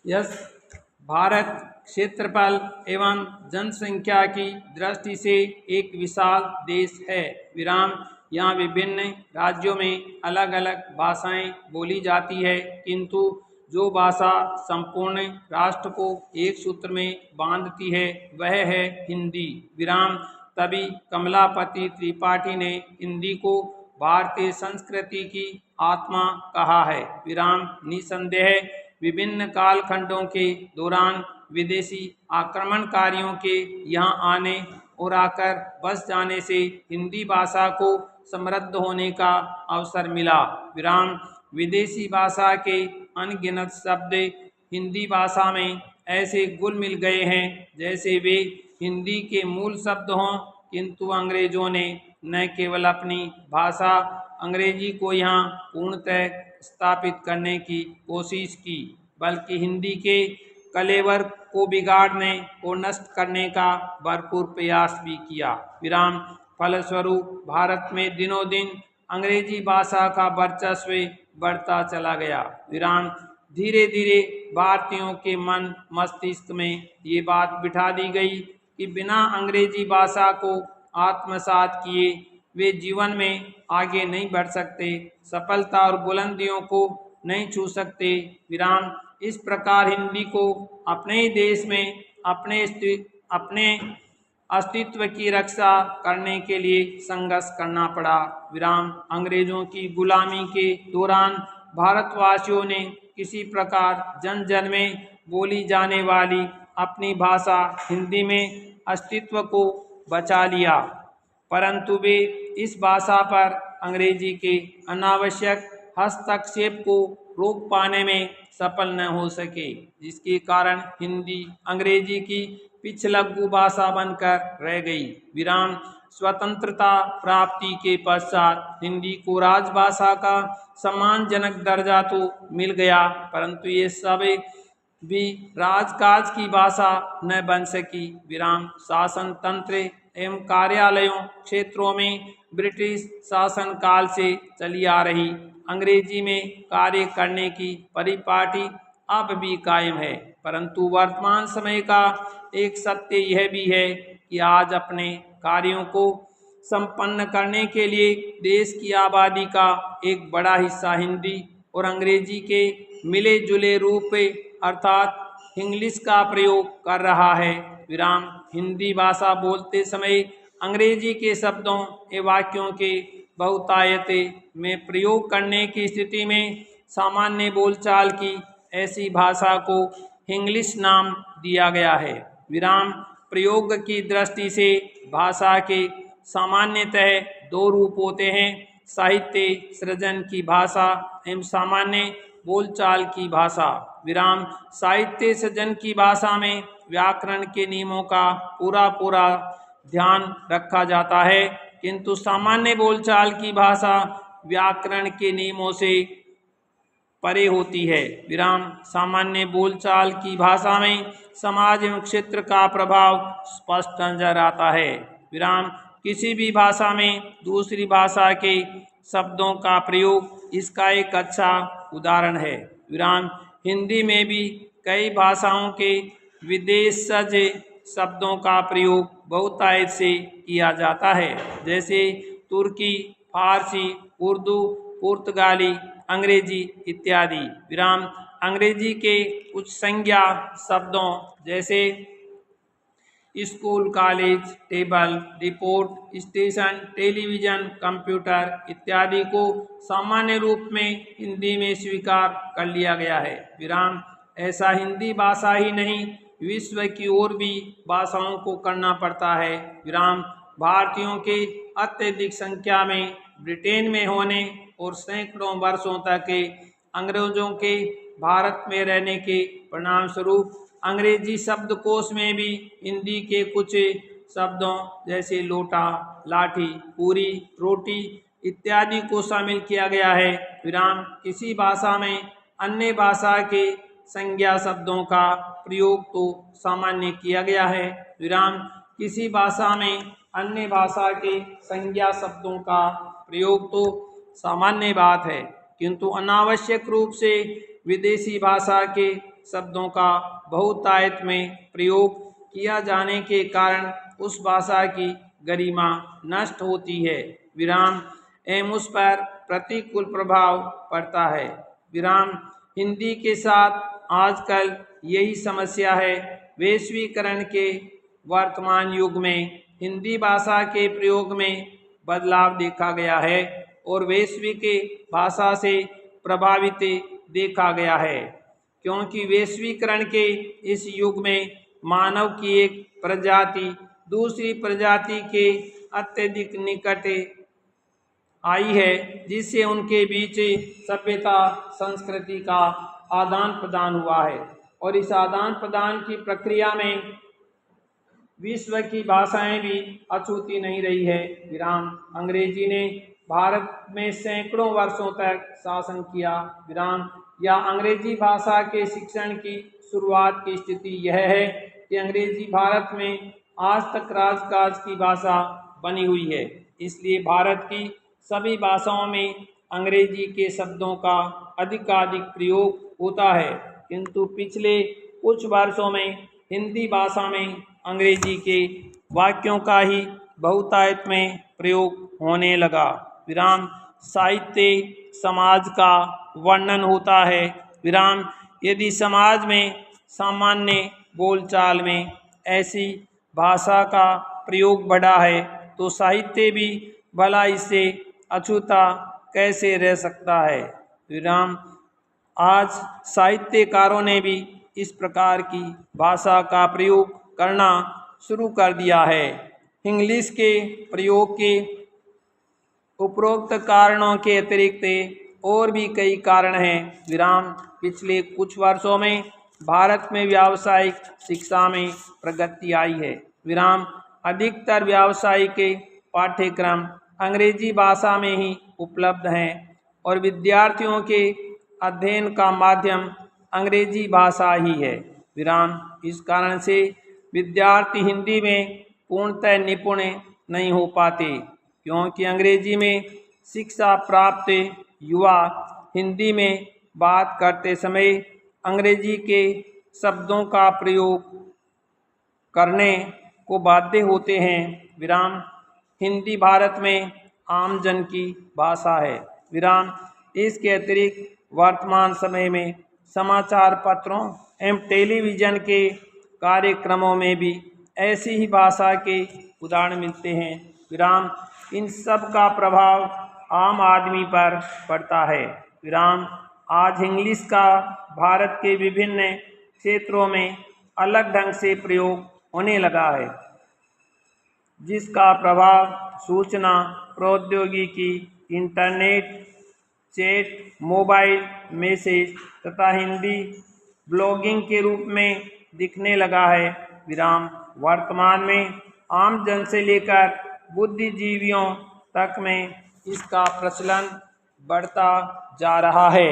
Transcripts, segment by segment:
Yes, Bharat क्षेत्रफल एवं जनसंख्या की दृष्टि से एक विशाल देश है। विराम, यहाँ विभिन्न राज्यों में अलग अलग भाषाएं बोली जाती है, किंतु जो भाषा संपूर्ण राष्ट्र को एक सूत्र में बांधती है वह है हिंदी। विराम, तभी कमलापति त्रिपाठी ने हिंदी को भारतीय संस्कृति की आत्मा कहा है। विराम, निसंदेह विभिन्न कालखंडों के दौरान विदेशी आक्रमणकारियों के यहाँ आने और आकर बस जाने से हिंदी भाषा को समृद्ध होने का अवसर मिला। विराम, विदेशी भाषा के अनगिनत शब्द हिंदी भाषा में ऐसे घुल मिल गए हैं जैसे वे हिंदी के मूल शब्द हों, किंतु अंग्रेजों ने न केवल अपनी भाषा अंग्रेजी को यहाँ पूर्णतः स्थापित करने की कोशिश की, बल्कि हिंदी के कलेवर को बिगाड़ने और नष्ट करने का भरपूर प्रयास भी किया। विराम, फलस्वरूप भारत में दिनों दिन अंग्रेजी भाषा का वर्चस्व बढ़ता चला गया। विराम, धीरे धीरे भारतीयों के मन मस्तिष्क में ये बात बिठा दी गई कि बिना अंग्रेजी भाषा को आत्मसात किए वे जीवन में आगे नहीं बढ़ सकते, सफलता और बुलंदियों को नहीं छू सकते। विराम, इस प्रकार हिंदी को अपने ही देश में अपने अस्तित्व की रक्षा करने के लिए संघर्ष करना पड़ा। विराम, अंग्रेजों की गुलामी के दौरान भारतवासियों ने किसी प्रकार जन जन में बोली जाने वाली अपनी भाषा हिंदी में अस्तित्व को बचा लिया, परंतु वे इस भाषा पर अंग्रेजी के अनावश्यक हस्तक्षेप को रोक पाने में सफल न हो सके, जिसके कारण हिंदी अंग्रेजी की पिछलग्गू भाषा बनकर रह गई। विराम, स्वतंत्रता प्राप्ति के पश्चात हिंदी को राजभाषा का सम्मानजनक दर्जा तो मिल गया, परंतु ये सब भी राजकाज की भाषा न बन सकी। विराम, शासन तंत्र एवं कार्यालयों क्षेत्रों में ब्रिटिश शासन काल से चली आ रही अंग्रेजी में कार्य करने की परिपाटी अब भी कायम है, परंतु वर्तमान समय का एक सत्य यह भी है कि आज अपने कार्यों को संपन्न करने के लिए देश की आबादी का एक बड़ा हिस्सा हिंदी और अंग्रेजी के मिले जुले रूप अर्थात इंग्लिश का प्रयोग कर रहा है। विराम, हिंदी भाषा बोलते समय अंग्रेजी के शब्दों एवं वाक्यों के बहुतायत में प्रयोग करने की स्थिति में सामान्य बोलचाल की ऐसी भाषा को इंग्लिश नाम दिया गया है। विराम, प्रयोग की दृष्टि से भाषा के सामान्यतः दो रूप होते हैं, साहित्य सृजन की भाषा एवं सामान्य बोलचाल की भाषा। विराम, साहित्य सृजन की भाषा में व्याकरण के नियमों का पूरा ध्यान रखा जाता है, किंतु सामान्य बोलचाल की भाषा व्याकरण के नियमों से परे होती है। विराम, सामान्य बोलचाल की भाषा में समाज एवं क्षेत्र का प्रभाव स्पष्ट नजर आता है। विराम, किसी भी भाषा में दूसरी भाषा के शब्दों का प्रयोग इसका एक अच्छा उदाहरण है। विराम, हिंदी में भी कई भाषाओं के विदेशज शब्दों का प्रयोग बहुतायत से किया जाता है, जैसे तुर्की, फारसी, उर्दू, पुर्तगाली, अंग्रेजी इत्यादि। विराम, अंग्रेजी के कुछ संज्ञा शब्दों जैसे school, college, table, report, station, television, computer इत्यादि को सामान्य रूप में हिंदी में स्वीकार कर लिया गया है। विराम, ऐसा हिंदी भाषा ही नहीं विश्व की और भी भाषाओं को करना पड़ता है। विराम, भारतीयों के अत्यधिक संख्या में ब्रिटेन में होने और सैकड़ों वर्षों तक अंग्रेजों के भारत में रहने के परिणाम स्वरूप अंग्रेजी शब्दकोश में भी हिंदी के कुछ शब्दों जैसे लोटा, लाठी, पूरी, रोटी इत्यादि को शामिल किया गया है। विराम, किसी भाषा में अन्य भाषा के संज्ञा शब्दों का प्रयोग तो सामान्य किया गया है। विराम, किसी भाषा में अन्य भाषा के संज्ञा शब्दों का प्रयोग तो सामान्य बात है, किंतु अनावश्यक रूप से विदेशी भाषा के शब्दों का बहुतायत में प्रयोग किया जाने के कारण उस भाषा की गरिमा नष्ट होती है, विराम, एवं उस पर प्रतिकूल प्रभाव पड़ता है, विराम। हिंदी के साथ आजकल यही समस्या है। वैश्वीकरण के वर्तमान युग में हिंदी भाषा के प्रयोग में बदलाव देखा गया है और वैश्विक भाषा से प्रभावित देखा गया है, क्योंकि वैश्वीकरण के इस युग में मानव की एक प्रजाति दूसरी प्रजाति के अत्यधिक निकट आई है, जिससे उनके बीच सभ्यता संस्कृति का आदान प्रदान हुआ है और इस आदान प्रदान की प्रक्रिया में विश्व की भाषाएं भी अछूती नहीं रही है, विराम। अंग्रेजी ने भारत में सैकड़ों वर्षों तक शासन किया, विराम। या अंग्रेजी भाषा के शिक्षण की शुरुआत की स्थिति यह है कि अंग्रेजी भारत में आज तक राजकाज की भाषा बनी हुई है, इसलिए भारत की सभी भाषाओं में अंग्रेजी के शब्दों का अधिकाधिक प्रयोग होता है, किंतु पिछले कुछ वर्षों में हिंदी भाषा में अंग्रेजी के वाक्यों का ही बहुतायत में प्रयोग होने लगा, विराम। साहित्य समाज का वर्णन होता है, विराम। यदि समाज में सामान्य बोलचाल में ऐसी भाषा का प्रयोग बढ़ा है तो साहित्य भी भला इससे अछूता कैसे रह सकता है, विराम। आज साहित्यकारों ने भी इस प्रकार की भाषा का प्रयोग करना शुरू कर दिया है। इंग्लिश के प्रयोग के उपरोक्त कारणों के अतिरिक्त और भी कई कारण हैं, विराम। पिछले कुछ वर्षों में भारत में व्यावसायिक शिक्षा में प्रगति आई है, विराम। अधिकतर व्यावसायिक पाठ्यक्रम अंग्रेजी भाषा में ही उपलब्ध हैं और विद्यार्थियों के अध्ययन का माध्यम अंग्रेजी भाषा ही है, विराम। इस कारण से विद्यार्थी हिंदी में पूर्णतः निपुण नहीं हो पाते, क्योंकि अंग्रेजी में शिक्षा प्राप्त युवा हिंदी में बात करते समय अंग्रेजी के शब्दों का प्रयोग करने को बाध्य होते हैं, विराम। हिंदी भारत में आम जन की भाषा है, विराम। इसके अतिरिक्त वर्तमान समय में समाचार पत्रों एवं टेलीविज़न के कार्यक्रमों में भी ऐसी ही भाषा के उदाहरण मिलते हैं, विराम। इन सब का प्रभाव आम आदमी पर पड़ता है, विराम। आज इंग्लिश का भारत के विभिन्न क्षेत्रों में अलग ढंग से प्रयोग होने लगा है, जिसका प्रभाव सूचना प्रौद्योगिकी, इंटरनेट, चैट, मोबाइल मैसेज तथा हिंदी ब्लॉगिंग के रूप में दिखने लगा है, विराम। वर्तमान में आम जन से लेकर बुद्धिजीवियों तक में इसका प्रचलन बढ़ता जा रहा है,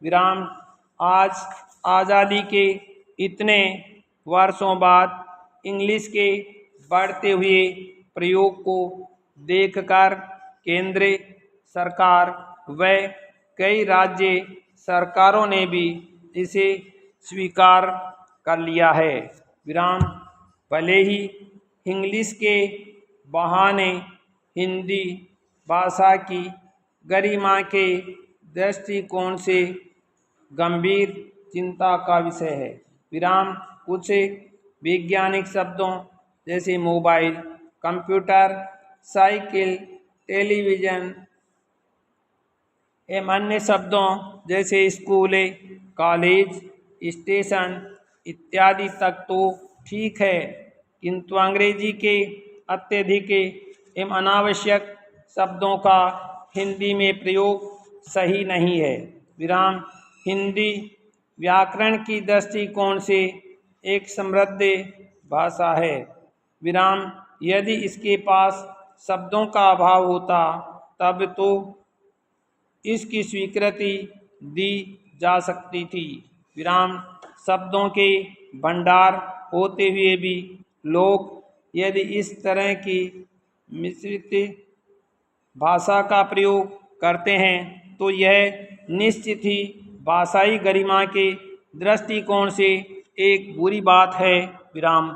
विराम। आज आज़ादी के इतने वर्षों बाद इंग्लिश के बढ़ते हुए प्रयोग को देखकर केंद्र सरकार व कई राज्य सरकारों ने भी इसे स्वीकार कर लिया है, विराम। भले ही इंग्लिश के बहाने हिंदी भाषा की गरिमा के दृष्टिकोण से गंभीर चिंता का विषय है, विराम। कुछ वैज्ञानिक शब्दों जैसे मोबाइल, कंप्यूटर, साइकिल, टेलीविज़न एवं अन्य शब्दों जैसे स्कूल, कॉलेज, स्टेशन इत्यादि तक तो ठीक है, किंतु अंग्रेजी के अत्यधिक एवं अनावश्यक शब्दों का हिंदी में प्रयोग सही नहीं है, विराम। हिंदी व्याकरण की दृष्टिकोण से एक समृद्ध भाषा है, विराम। यदि इसके पास शब्दों का अभाव होता तब तो इसकी स्वीकृति दी जा सकती थी, विराम। शब्दों के भंडार होते हुए भी लोग यदि इस तरह की मिश्रित भाषा का प्रयोग करते हैं तो यह निश्चित ही भाषाई गरिमा के दृष्टिकोण से एक बुरी बात है, विराम।